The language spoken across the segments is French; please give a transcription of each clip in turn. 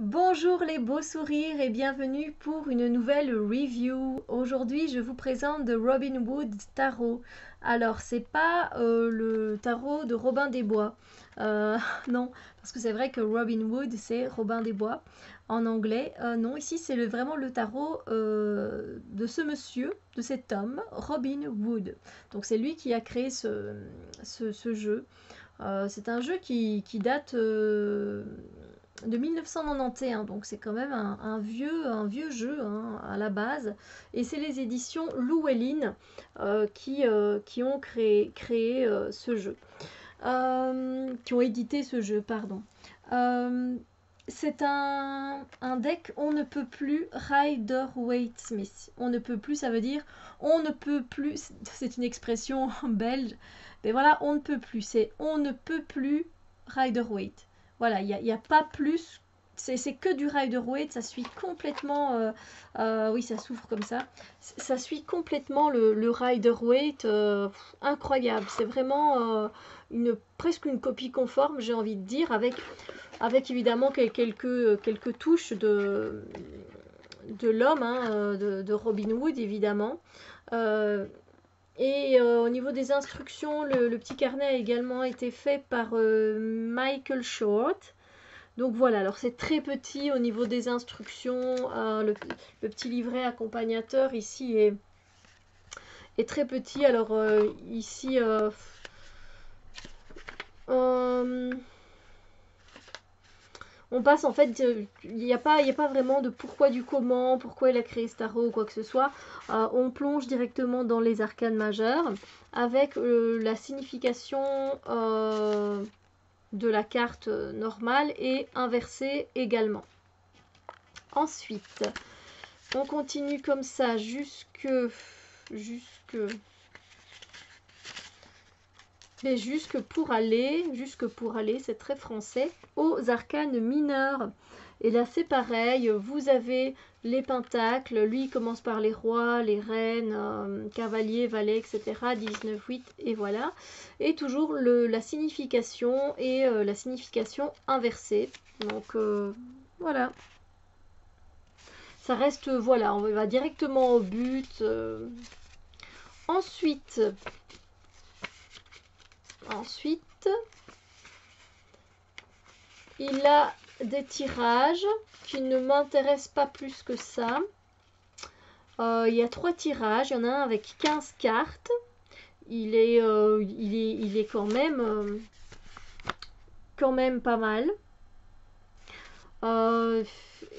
Bonjour les beaux sourires et bienvenue pour une nouvelle review. Aujourd'hui, je vous présente The Robin Hood Tarot. Alors, c'est pas le tarot de Robin des Bois. Non, parce que c'est vrai que Robin Hood, c'est Robin des Bois en anglais. Non, ici, c'est vraiment le tarot de ce monsieur, de cet homme, Robin Hood. Donc, c'est lui qui a créé ce jeu. C'est un jeu qui date de 1991, donc c'est quand même un vieux jeu hein, à la base. Et c'est les éditions Llewellyn qui ont créé ce jeu. Qui ont édité ce jeu, pardon. C'est un deck on ne peut plus Rider-Waite-Smith. On ne peut plus, ça veut dire on ne peut plus, c'est une expression belge, mais voilà, on ne peut plus, c'est on ne peut plus Rider-Waite. Voilà, il n'y a pas plus, c'est que du Rider-Waite, ça suit complètement, oui ça s'ouvre comme ça suit complètement le Rider-Waite, incroyable, c'est vraiment presque une copie conforme, j'ai envie de dire, avec évidemment quelques touches de l'homme, hein, de Robin Hood évidemment. Au niveau des instructions, le petit carnet a également été fait par Michael Short. Donc voilà, alors c'est très petit au niveau des instructions. Le petit livret accompagnateur ici est très petit. Alors ici, on passe en fait, il n'y a pas vraiment de pourquoi du comment, pourquoi il a créé ce tarot ou quoi que ce soit. On plonge directement dans les arcanes majeures avec la signification de la carte normale et inversée également. Ensuite, on continue comme ça jusque pour aller, c'est très français, aux arcanes mineurs. Et là c'est pareil, vous avez les pentacles, lui il commence par les rois, les reines, cavaliers, valets, etc. 19, 8 et voilà. Et toujours la signification et la signification inversée. Donc voilà. Ça reste, voilà, on va directement au but. Ensuite, il a des tirages qui ne m'intéressent pas plus que ça. Il y a 3 tirages, il y en a un avec 15 cartes. Il est quand même pas mal.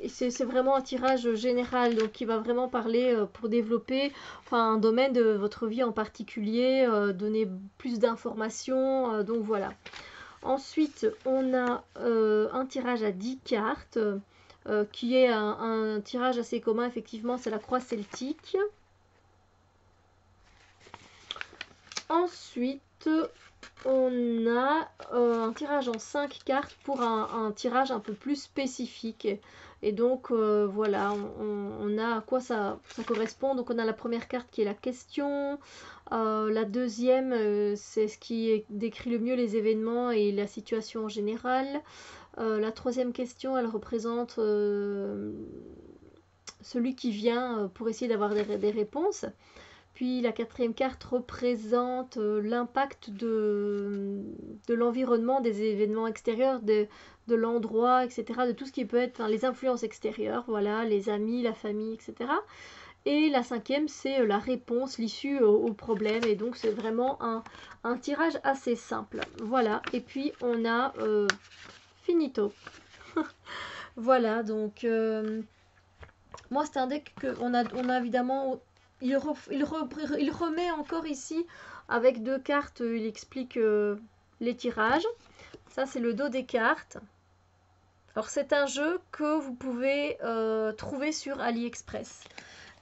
C'est vraiment un tirage général, donc qui va vraiment parler pour développer un domaine de votre vie en particulier, donner plus d'informations, donc voilà. Ensuite, on a un tirage à 10 cartes, qui est un tirage assez commun, effectivement, c'est la croix celtique. Ensuite, on a un tirage en 5 cartes pour un tirage un peu plus spécifique. Et donc, voilà, on a à quoi ça correspond. Donc, on a la première carte qui est la question. La deuxième, c'est ce qui décrit le mieux les événements et la situation en général. La troisième question, elle représente celui qui vient pour essayer d'avoir des réponses. Puis la quatrième carte représente l'impact de l'environnement, des événements extérieurs, de l'endroit, etc. De tout ce qui peut être, les influences extérieures, voilà, les amis, la famille, etc. Et la cinquième, c'est la réponse, l'issue au problème. Et donc, c'est vraiment un tirage assez simple. Voilà. Et puis, on a finito. Voilà, donc... moi, c'est un deck qu'on a évidemment... Il remet encore ici avec 2 cartes, il explique les tirages. Ça, c'est le dos des cartes. Alors, c'est un jeu que vous pouvez trouver sur AliExpress.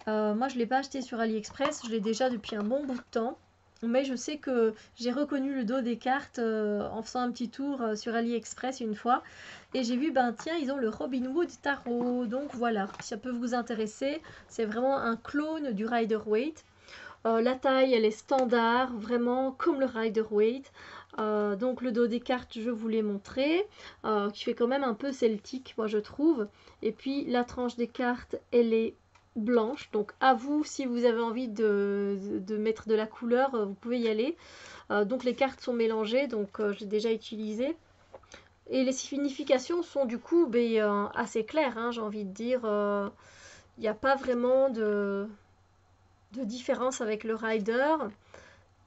Moi, je ne l'ai pas acheté sur AliExpress, je l'ai déjà depuis un bon bout de temps. Mais je sais que j'ai reconnu le dos des cartes en faisant un petit tour sur AliExpress une fois. Et j'ai vu, ben tiens, ils ont le Robin Hood Tarot. Donc voilà, ça peut vous intéresser. C'est vraiment un clone du Rider-Waite. La taille, elle est standard, vraiment comme le Rider-Waite. Donc le dos des cartes, je vous l'ai montré, qui fait quand même un peu celtique, moi je trouve. Et puis la tranche des cartes, elle est blanche. Donc à vous, si vous avez envie de mettre de la couleur, vous pouvez y aller. Donc les cartes sont mélangées, donc j'ai déjà utilisé. Et les significations sont du coup assez claires, hein, j'ai envie de dire. Il n'y a pas vraiment de différence avec le rider.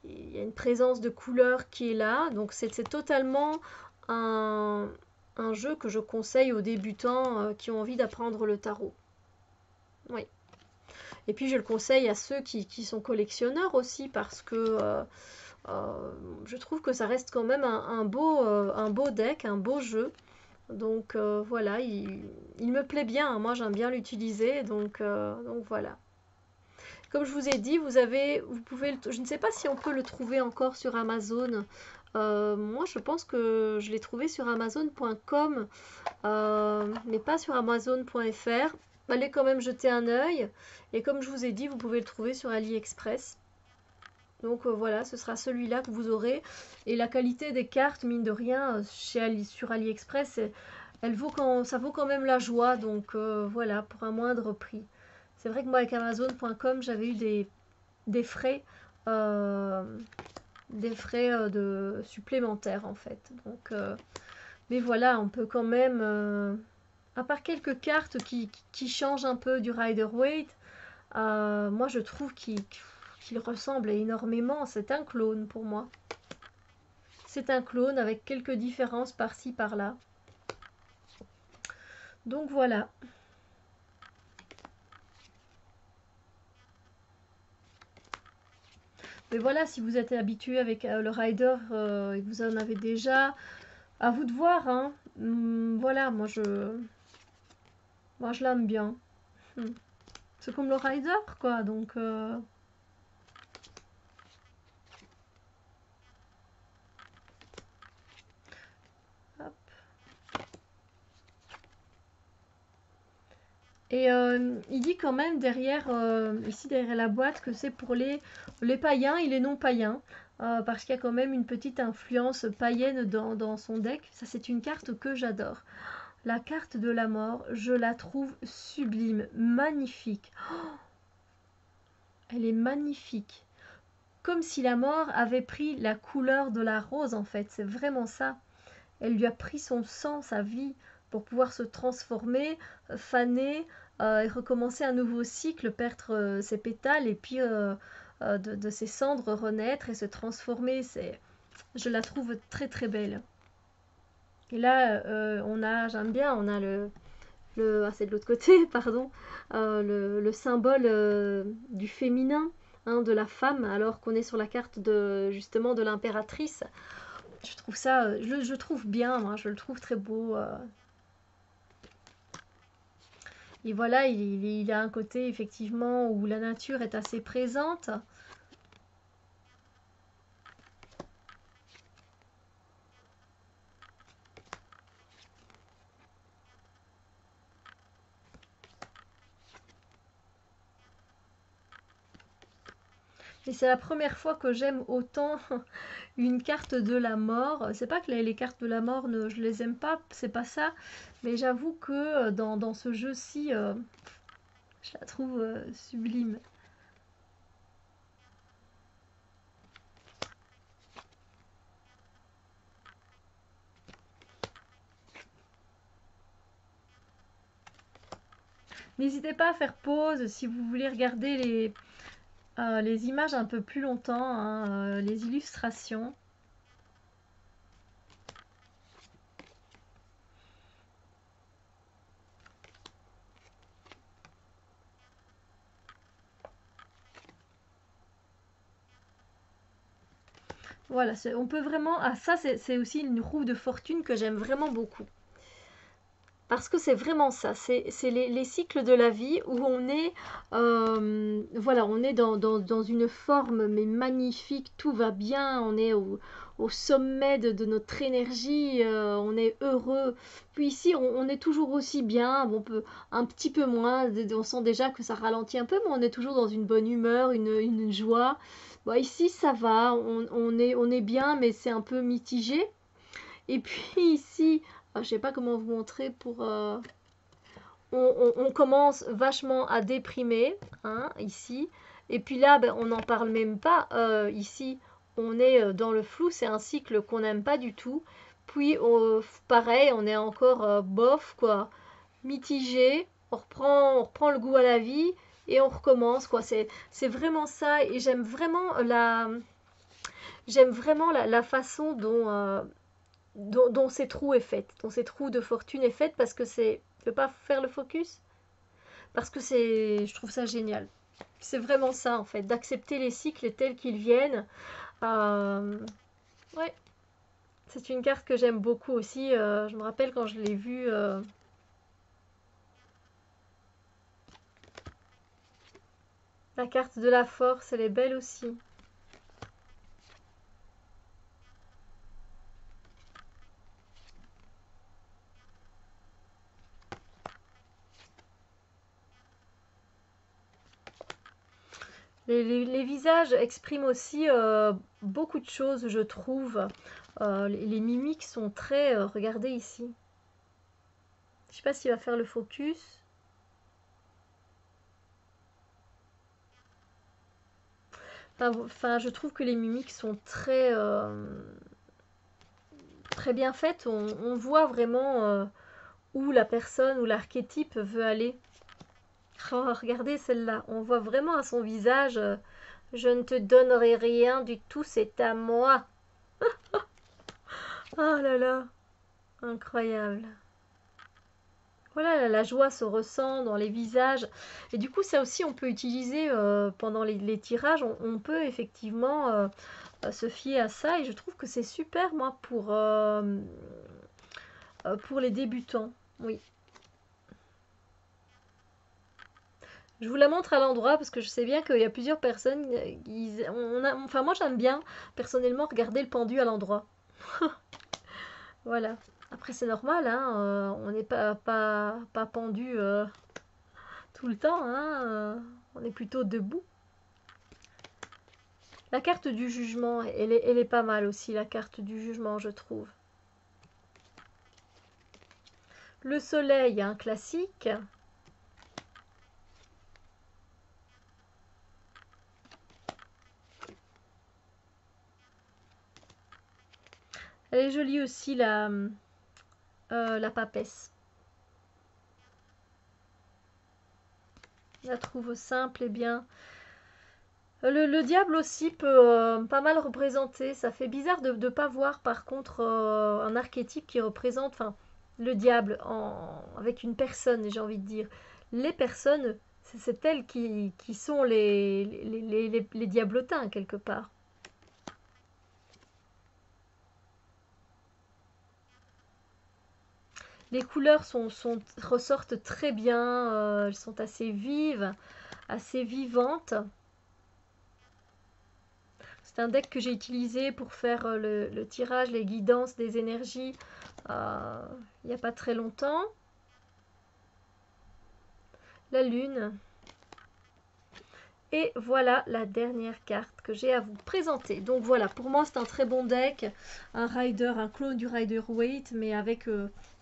Il y a une présence de couleur qui est là. Donc c'est totalement un, un jeu que je conseille aux débutants qui ont envie d'apprendre le tarot. Oui. Et puis je le conseille à ceux qui sont collectionneurs aussi parce que je trouve que ça reste quand même un beau deck, un beau jeu. Donc voilà, il me plaît bien, hein. Moi j'aime bien l'utiliser, donc voilà. Comme je vous ai dit, vous pouvez, je ne sais pas si on peut le trouver encore sur Amazon. Moi je pense que je l'ai trouvé sur Amazon.com, mais pas sur Amazon.fr. Allez quand même jeter un œil. Et comme je vous ai dit, vous pouvez le trouver sur AliExpress. Donc voilà, ce sera celui-là que vous aurez. Et la qualité des cartes, mine de rien, sur AliExpress, ça vaut quand même la joie. Donc voilà, pour un moindre prix. C'est vrai que moi, avec Amazon.com, j'avais eu des frais, euh, supplémentaires en fait. Donc, mais voilà, on peut quand même, à part quelques cartes qui changent un peu du Rider-Waite, moi je trouve qu'il ressemble énormément. C'est un clone pour moi. C'est un clone avec quelques différences par-ci par-là. Donc voilà. Mais voilà, si vous êtes habitué avec le rider et que vous en avez déjà, à vous de voir, hein. Voilà, moi je l'aime bien. C'est comme le rider, quoi. Donc hop. Et il dit quand même derrière, ici derrière la boîte, que c'est pour les païens et les non-païens. Parce qu'il y a quand même une petite influence païenne dans son deck. Ça, c'est une carte que j'adore. La carte de la mort, je la trouve sublime, magnifique. Elle est magnifique. Comme si la mort avait pris la couleur de la rose, en fait. C'est vraiment ça. Elle lui a pris son sang, sa vie, pour pouvoir se transformer, faner et recommencer un nouveau cycle, perdre ses pétales et puis de ses cendres renaître et se transformer. Je la trouve très très belle. Et là, j'aime bien, on a c'est de l'autre côté, pardon, le symbole du féminin, hein, de la femme, alors qu'on est sur la carte justement de l'impératrice. Je trouve ça, je trouve bien, moi, je le trouve très beau. Et voilà, il a un côté effectivement où la nature est assez présente. Et c'est la première fois que j'aime autant une carte de la mort. C'est pas que les cartes de la mort, je les aime pas, c'est pas ça. Mais j'avoue que dans ce jeu-ci, je la trouve sublime. N'hésitez pas à faire pause si vous voulez regarder les images un peu plus longtemps, hein, les illustrations. Voilà, on peut vraiment... Ah, ça, c'est aussi une roue de fortune que j'aime vraiment beaucoup. Parce que c'est vraiment ça, c'est les cycles de la vie où on est, voilà, on est dans une forme mais magnifique, tout va bien, on est au sommet de notre énergie, on est heureux. Puis ici, on est toujours aussi bien, bon, on peut un petit peu moins, on sent déjà que ça ralentit un peu, mais on est toujours dans une bonne humeur, une joie. Bon, ici, ça va, on est bien, mais c'est un peu mitigé. Et puis ici, je sais pas comment vous montrer pour... on commence vachement à déprimer, hein, ici. Et puis là, ben, on n'en parle même pas. Ici, on est dans le flou, c'est un cycle qu'on n'aime pas du tout. Puis, pareil, on est encore bof, quoi, mitigé. On reprend le goût à la vie et on recommence, quoi. C'est vraiment ça. Et j'aime vraiment la façon dont cette roue est faite, dont cette roue de fortune est faite, parce que c'est... Je veux pas faire le focus, parce que je trouve ça génial. C'est vraiment ça, en fait, d'accepter les cycles tels qu'ils viennent. Euh, ouais, c'est une carte que j'aime beaucoup aussi. Je me rappelle quand je l'ai vue. La carte de la force, elle est belle aussi. Les visages expriment aussi beaucoup de choses, je trouve. Les mimiques sont très... regardez ici. Je sais pas s'il va faire le focus. Enfin, je trouve que les mimiques sont très bien faites. On voit vraiment où la personne ou l'archétype veut aller. Oh, regardez celle-là. On voit vraiment à son visage, je ne te donnerai rien du tout, c'est à moi. Oh là là, incroyable. Voilà, la joie se ressent dans les visages. Et du coup, ça aussi, on peut utiliser pendant les tirages. On peut effectivement se fier à ça. Et je trouve que c'est super, moi, pour les débutants. Oui. Je vous la montre à l'endroit parce que je sais bien qu'il y a plusieurs personnes. Enfin, moi, j'aime bien personnellement regarder le pendu à l'endroit. Voilà. Après, c'est normal, hein, on n'est pas pendu tout le temps, hein, on est plutôt debout. La carte du jugement, elle est pas mal aussi, la carte du jugement, je trouve. Le soleil, un classique. Elle est jolie aussi, la papesse. Je la trouve simple et bien. Le diable aussi peut pas mal représenter. Ça fait bizarre de ne pas voir par contre un archétype qui représente, enfin, le diable avec une personne, j'ai envie de dire. Les personnes, c'est elles qui sont les diablotins quelque part. Les couleurs ressortent très bien, elles sont assez vives, assez vivantes. C'est un deck que j'ai utilisé pour faire le tirage, les guidances des énergies il n'y a pas très longtemps. La lune. Et voilà la dernière carte que j'ai à vous présenter. Donc voilà, pour moi c'est un très bon deck. Un Rider, un clone du Rider-Waite, mais avec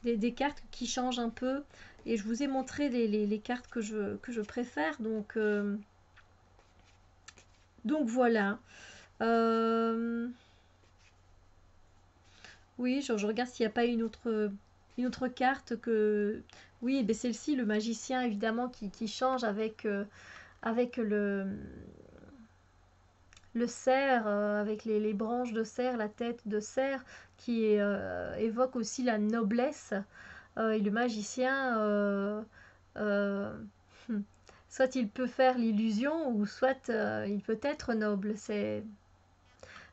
des cartes qui changent un peu. Et je vous ai montré les cartes que je préfère. Donc voilà. Oui, je regarde s'il n'y a pas une autre carte que... Oui, ben celle-ci, le magicien, évidemment, qui change avec le cerf, avec les branches de cerf, la tête de cerf, évoque aussi la noblesse. Et le magicien, euh, soit il peut faire l'illusion, ou soit il peut être noble. C'est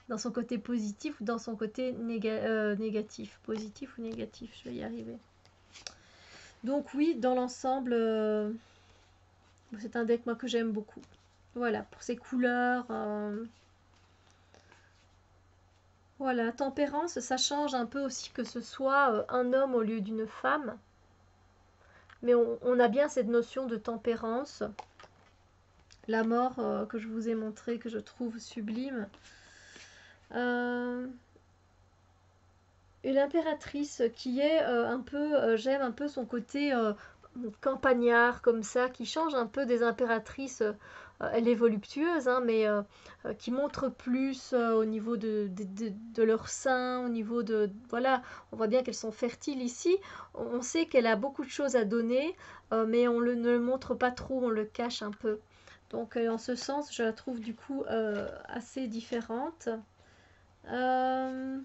dans son côté positif ou dans son côté négatif. Positif ou négatif, je vais y arriver. Donc oui, dans l'ensemble, c'est un deck moi que j'aime beaucoup. Voilà, pour ses couleurs. Voilà, tempérance, ça change un peu aussi que ce soit un homme au lieu d'une femme. Mais on a bien cette notion de tempérance. la mort que je vous ai montré, que je trouve sublime. Une impératrice qui est un peu, j'aime un peu son côté campagnard comme ça, qui change un peu des impératrices. Elle est voluptueuse, hein, mais qui montre plus au niveau de leur sein, au niveau de... Voilà, on voit bien qu'elles sont fertiles ici. On sait qu'elle a beaucoup de choses à donner, mais ne le montre pas trop, on le cache un peu. Donc en ce sens, je la trouve du coup assez différente. Euh,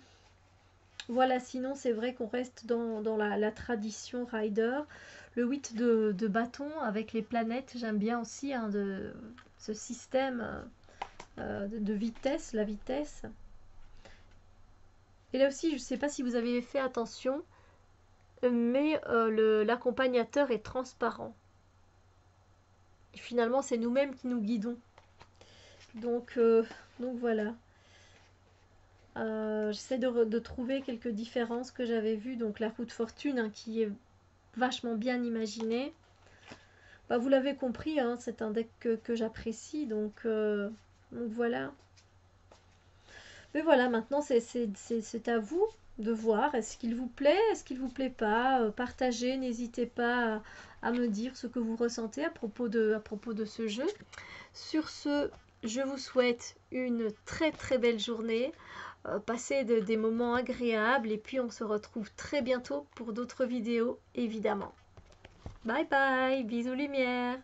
voilà, sinon c'est vrai qu'on reste dans la tradition Rider. Le 8 de bâton avec les planètes, j'aime bien aussi hein, ce système de vitesse, la vitesse. Et là aussi, je ne sais pas si vous avez fait attention, mais l'accompagnateur est transparent. Et finalement, c'est nous-mêmes qui nous guidons. Donc, donc voilà. J'essaie de trouver quelques différences que j'avais vues. Donc la roue de fortune hein, qui est vachement bien imaginée. Bah, vous l'avez compris, hein, c'est un deck que j'apprécie. Donc voilà. Mais voilà, maintenant c'est à vous de voir. Est-ce qu'il vous plaît? Est-ce qu'il vous plaît pas? Partagez, n'hésitez pas à me dire ce que vous ressentez à propos à propos de ce jeu. Sur ce, je vous souhaite une très très belle journée. Passez des moments agréables et puis on se retrouve très bientôt pour d'autres vidéos évidemment. Bye bye, bisous lumière.